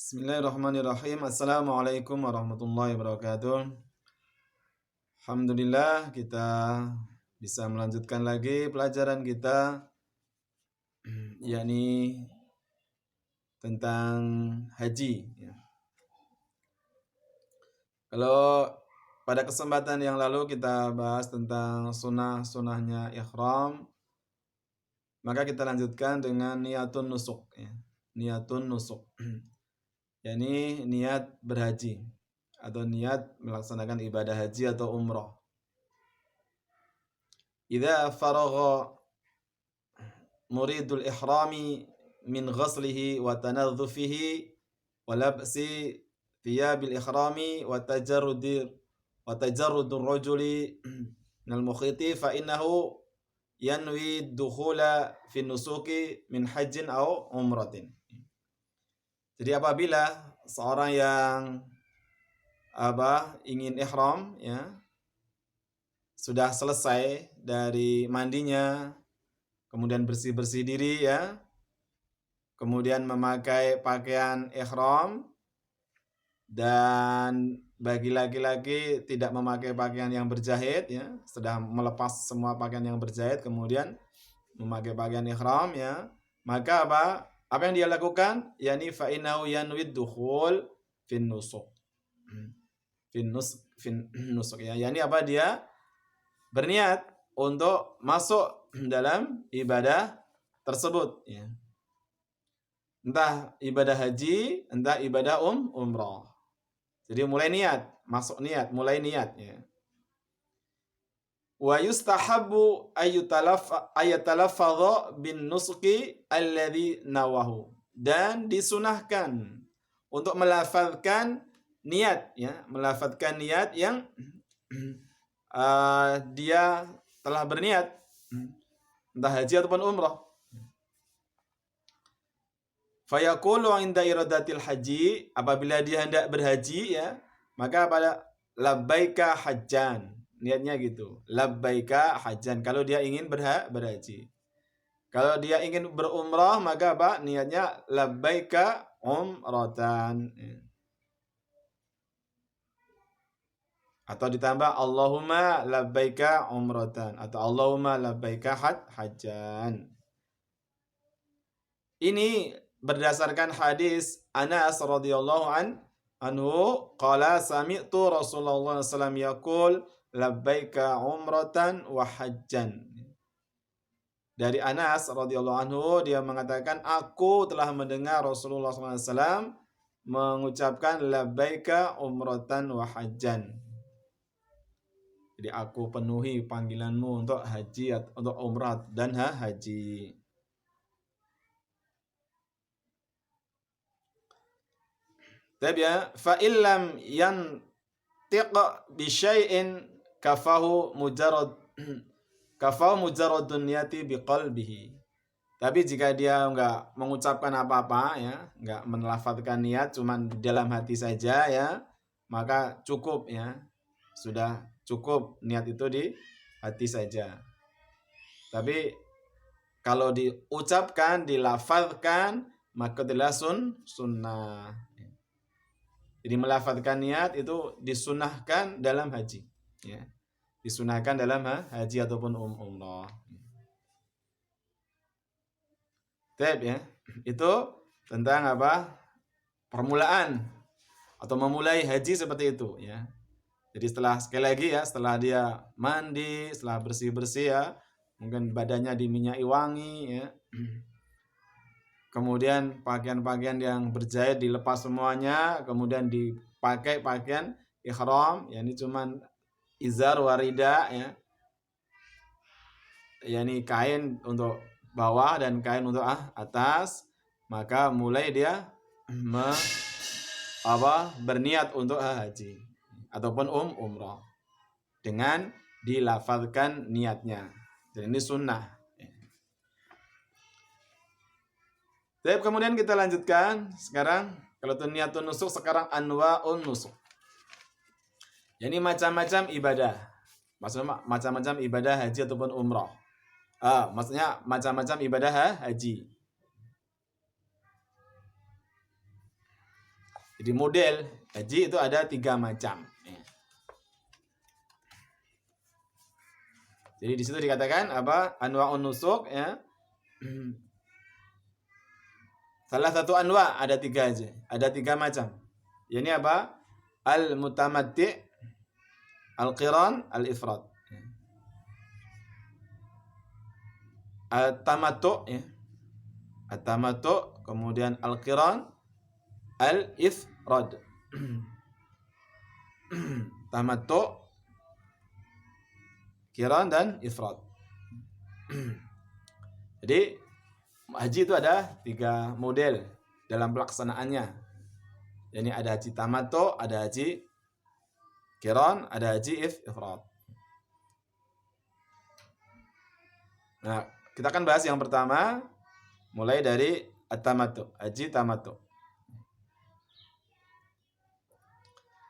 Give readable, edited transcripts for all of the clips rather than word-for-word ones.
Bismillahirrahmanirrahim. Assalamualaikum warahmatullahi wabarakatuh. Alhamdulillah kita bisa melanjutkan lagi pelajaran kita yakni tentang haji. Kalau pada kesempatan yang lalu kita bahas tentang sunnah-sunnahnya ihram, maka kita lanjutkan dengan niyatun nusuk. Niyatun nusuk. yakni niat berhaji atau niat melaksanakan ibadah haji atau umrah. Idza faragha muridul ihrami min ghaslihi wa tanadzufihi wa labsi thiyabil ihrami wa tajarrudur rajuli minal mukhiti fa innahu yanwi dukhula fi nusuki min hajjin aw umratin. Jadi apabila seorang yang ingin ihram sudah selesai dari mandinya, kemudian bersih-bersih diri kemudian memakai pakaian ihram, dan bagi laki-laki tidak memakai pakaian yang berjahit sudah melepas semua pakaian yang berjahit kemudian memakai pakaian ihram maka apa yang dia lakukan? Yani fa innahu yanwid dukhul fin nusuk. Fin nusuk Yani dia berniat untuk masuk dalam ibadah tersebut Entah ibadah haji, entah ibadah umrah. Jadi mulai niat, masuk niat, mulai niat Wa yustahabbu ayatalaffadha bin nusuki alladhi nawahu. Dan disunahkan untuk melafazkan niat melafazkan niat yang dia telah berniat entah haji ataupun umrah. Fayaqulu 'inda iradatil haji, apabila dia hendak berhaji maka pada labbaika hajjan. Niatnya gitu. Labbaika hajjan kalau dia ingin berhaji. Kalau dia ingin berumrah maka niatnya labbaika umratan. Atau ditambah Allahumma labbaika umratan atau Allahumma labbaika hajjan. Ini berdasarkan hadis Anas radhiyallahu anhu qala sami'tu Rasulullah sallallahu alaihi wasallam yaqul labbaika umratan wa hajjan. Dari Anas radhiyallahu anhu dia mengatakan aku telah mendengar Rasulullah sallallahu alaihi wasallam mengucapkan labbaika umratan wa hajjan. Jadi aku penuhi panggilanmu untuk haji, untuk umrah dan haji. Tapi fa illam yantiq bi syai'in kafahu mujarradun niyati biqalbihi. Tapi jika dia enggak mengucapkan apa-apa enggak melafazkan niat, cuman di dalam hati saja maka cukup sudah cukup niat itu di hati saja. Tapi kalau diucapkan, dilafazkan maka adalah sunnah. Jadi melafazkan niat itu disunahkan dalam haji. Disunahkan dalam haji ataupun umrah. Itu tentang permulaan atau memulai haji seperti itu Jadi sekali lagi setelah dia mandi, setelah bersih-bersih mungkin badannya diminyaki wangi Kemudian pakaian-pakaian yang berjahit dilepas semuanya, kemudian dipakai pakaian ihram, ini cuman izar warida yakni kain untuk bawah dan kain untuk atas, maka mulai dia berniat untuk haji ataupun umrah dengan dilafazkan niatnya. Dan ini sunnah. Baik, kemudian kita lanjutkan sekarang kalau niyatun nusuk, sekarang anwa'un nusuk. Jadi macam-macam ibadah. Maksudnya macam-macam ibadah haji ataupun umrah. Maksudnya macam-macam ibadah haji. Jadi model haji itu ada 3 macam. Jadi di situ dikatakan apa? Anwa'un nusuk ya. Salah satu anwa ada 3 aja. Ada 3 macam. Ini apa? Al-mutamatti, al-qiran, al-ifrad. At-tamattu ya. At-tamattu, kemudian al-qiran, al-ifrad. Tamattu, qiran dan ifrad. Jadi haji itu ada 3 model dalam pelaksanaannya. Jadi ada haji tamattu, ada haji qiran, ada haji ifrad. Nah, kita akan bahas yang pertama mulai dari at-tamattu, haji tamattu.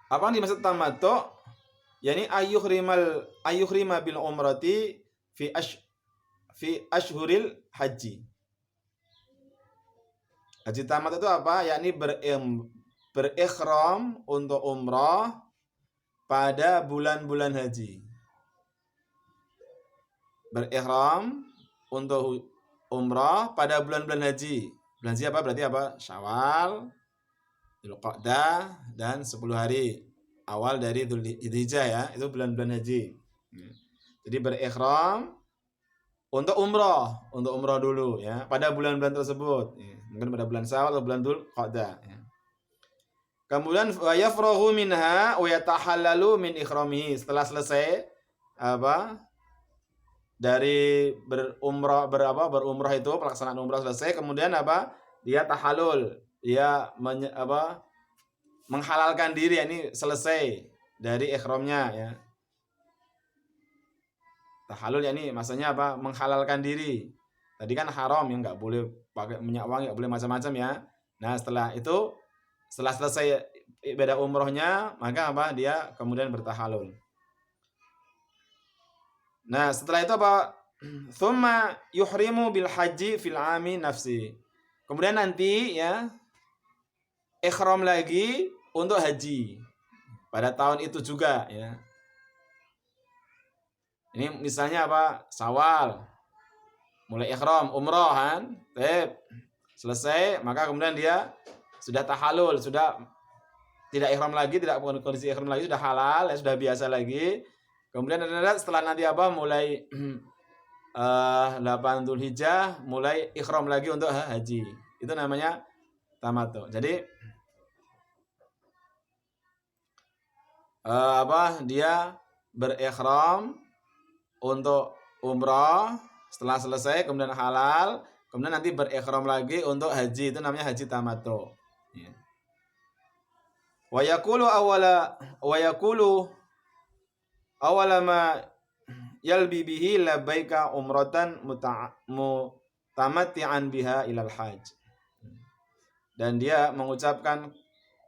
Apa yang dimaksud tamattu? Yani ayyuhrima bil umrati fi ashhuril haji. Haji tamattu itu apa? Yakni berikhram untuk umrah pada bulan-bulan haji. Berikhram untuk umrah pada bulan-bulan haji. Bulan haji apa? Berarti apa? Syawal, Dzulqa'dah, dan 10 hari awal dari Dzulhijjah ya. Itu bulan-bulan haji. Jadi berikhram untuk umrah dulu ya pada bulan-bulan tersebut. Ya. Mungkin pada bulan Syawal atau bulan Dzulqa'dah ya. Kemudian wa yafrahu minha wa yatahallalu min ikhramihi. Setelah selesai apa? Dari berumrah itu pelaksanaan umrah selesai, kemudian apa? Dia tahallul, dia menghalalkan diri, ini selesai dari ihramnya ya. Tahallul ini maksudnya apa? Menghalalkan diri. Tadi kan haram ya, nggak boleh pakai minyak wangi, nggak boleh macam-macam ya. Nah setelah itu, setelah selesai ibadah umrohnya, maka apa? Dia kemudian bertahallul. Nah, setelah itu apa? Thumma yuhrimu bil haji fil ami nafsi. Kemudian nanti ya ihram lagi untuk haji pada tahun itu juga ya. Ini misalnya apa? Syawal. Mulai ihram umrah kan? Selesai, maka kemudian dia sudah tahallul, sudah tidak ihram lagi, tidak kondisi ihram lagi, sudah halal, ya, sudah biasa lagi. Kemudian setelah nanti apa? Mulai 8 Dzulhijjah mulai ihram lagi untuk haji. Itu namanya tamattu. Jadi dia berikhram untuk umrah, setelah selesai kemudian halal, kemudian nanti berikhram lagi untuk haji. Itu namanya haji tamattu. Ya. Wa yaqulu awala ma yalbi bihi labbaika umratan mutamatti'an biha ilal hajj. Dan dia mengucapkan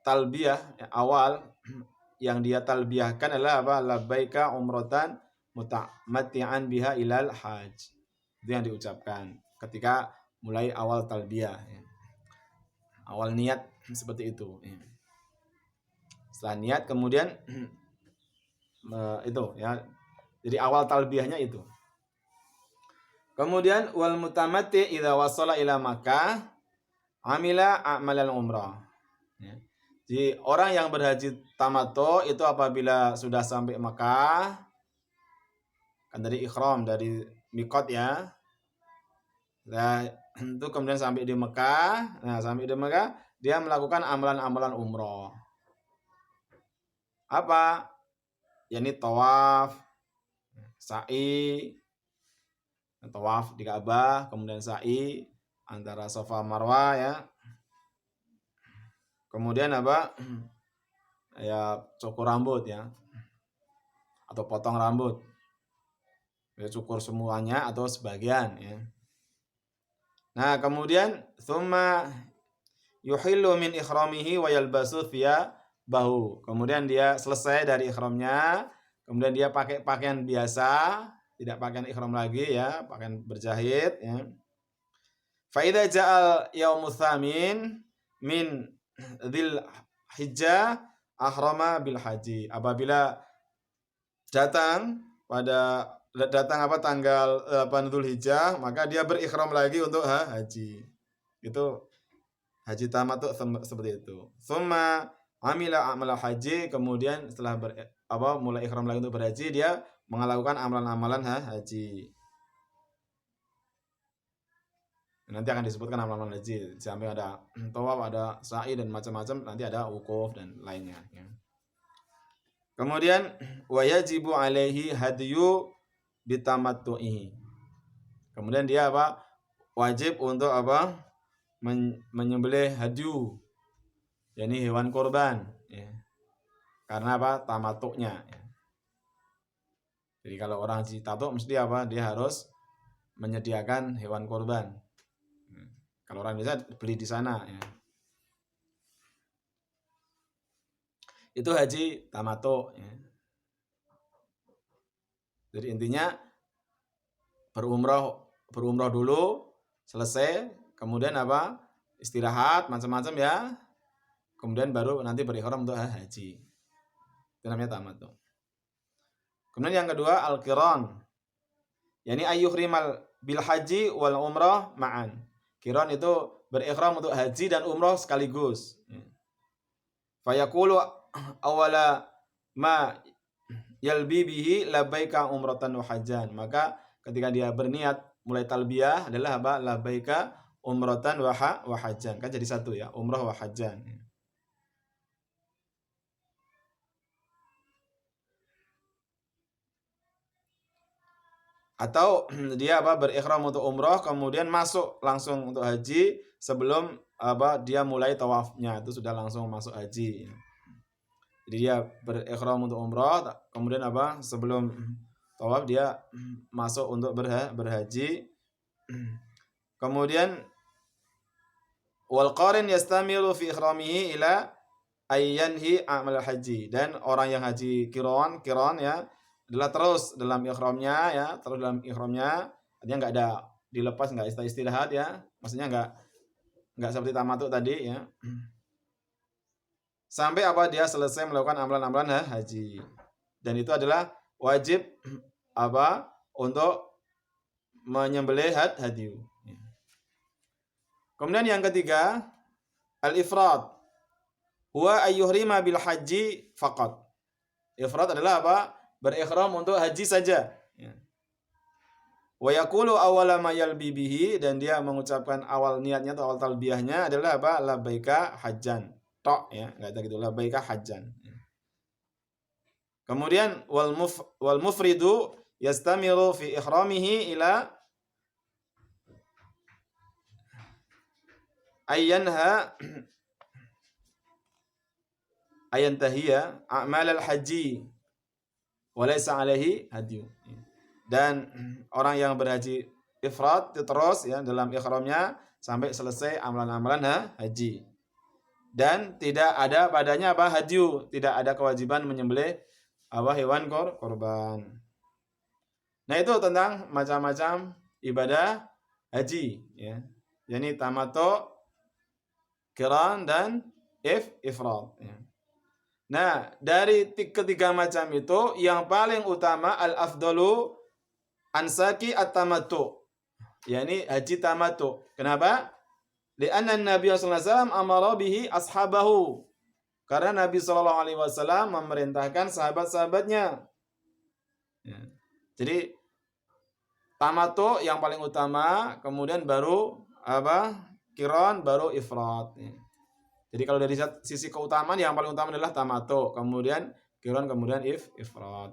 talbiyah awal yang dia talbiyahkan adalah apa? Labbaika umratan mutamatti'an biha ilal hajj. Itu yang diucapkan ketika mulai awal talbiyah ya. Awal niat seperti itu ya. Setelah niat kemudian itu ya. Jadi awal talbiyahnya itu. Kemudian wal mutamatti idza wasala ila Makkah amila a'malal umrah. Ya. Jadi orang yang berhaji tamattu itu apabila sudah sampai Makkah, kan dari ihram dari miqat ya. Nah, itu kemudian sampai di Mekah. Nah, sampai di Mekah dia melakukan amalan-amalan umrah. Apa? Yakni tawaf, sa'i, tawaf di Ka'bah, kemudian sa'i antara Safa Marwah ya. Kemudian apa? Ya cukur rambut ya. Atau potong rambut. Ya cukur semuanya atau sebagian ya. Nah, kemudian tsumma yuhillu min ikhramihi wa yalbasu bahu. Kemudian dia selesai dari ihramnya, kemudian dia pakai pakaian biasa, tidak pakaian ihram lagi ya, pakaian berjahit ya. Fa idza ja'al yaumus tsamin min dzil hijjah ahrama bil haji. Apabila datang tanggal 8 Dzulhijjah, maka dia berihram lagi untuk haji. Itu haji tamattu seperti itu. Tsumma amila amal haji, kemudian setelah mulai ihram lagi untuk berhaji, dia melakukan amalan-amalan haji. Nanti akan disebutkan amalan haji, sampai ada tawaf, ada sa'i dan macam-macam, nanti ada wukuf dan lainnya ya. Kemudian wajibu alaihi hadyu bitamattu'i. Kemudian dia wajib untuk menyembelih hadyu, yakni hewan kurban ya. Karena tamattu'nya ya. Jadi kalau orang haji tamattu mesti dia harus menyediakan hewan kurban. Kalau orang bisa beli di sana ya. Itu haji tamattu ya. Jadi intinya berumrah dulu, selesai, kemudian istirahat macam-macam ya. Kemudian baru nanti berihram untuk haji. Itu namanya tamattu. Kemudian yang kedua al-qiran. Yani ayyuhrimal bil haji wal umrah ma'an. Qiran itu berihram untuk haji dan umrah sekaligus. Fayaqulu awala ma yalbi bihi labbaika umratan wa hajjan. Maka ketika dia berniat mulai talbiyah adalah labbaika umratan wa hajjan. Kan jadi satu ya, umrah wa hajjan. Atau dia berihram untuk umrah kemudian masuk langsung untuk haji sebelum dia mulai tawafnya, itu sudah langsung masuk haji. Jadi dia berihram untuk umrah kemudian sebelum tawaf dia masuk untuk berhaji. Kemudian wal qarin yastamiru fi ihramihi ila ayyanhi amal haji. Dan orang yang haji kiron ya adalah terus dalam ihramnya ya, artinya enggak ada dilepas, enggak istirahat ya. Maksudnya enggak seperti tamattu tadi ya. Sampai dia selesai melakukan amalan-amalan haji. Dan itu adalah wajib untuk menyembelih hadyu. Kemudian yang ketiga al-ifrad. Huwa ayyuhrima bil haji faqat. Ifrad adalah berihram untuk haji saja. Wa yaqulu awwala ma yalbi bihi, dan dia mengucapkan awal niatnya atau awal talbiyahnya adalah labbaika hajjan. Tok ya, enggak ada gitu, labbaika hajjan. Kemudian wal mufridu yastamiru fi ihramihi ila ayantahiya a'mal al-haji walaysa alaihi hadyu. Dan orang yang berhaji ifrad itu terus ya dalam ihramnya sampai selesai amalan-amalan haji. Dan tidak ada padanya hadyu, tidak ada kewajiban menyembelih hewan korban. Nah, itu tentang macam-macam ibadah haji ya. Yani tamattu, qiran dan ifrad ya. Nah, dari ketiga macam itu yang paling utama al-afdalu ansaki at-tamattu. yakni haji tamattu. Kenapa? Li'anna Nabi sallallahu alaihi wasallam amara bihi ashabahu. Karena Nabi sallallahu alaihi wasallam memerintahkan sahabat-sahabatnya. Ya. Jadi tamattu yang paling utama, kemudian baru qiran, baru ifrad ya. Jadi kalau dari sisi keutamaan yang paling utama adalah tamattu, kemudian qiran, kemudian ifrad.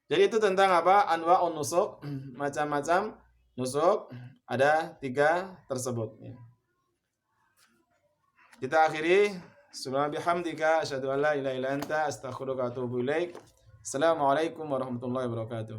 Jadi itu tentang anwa'un nusuk, macam-macam nusuk, ada 3 tersebut ya. Kita akhiri, subhanallah bihamdika asyhadu an la ilaha illa anta astaghfiruka wa atubu ilaik. Assalamualaikum warahmatullahi wabarakatuh.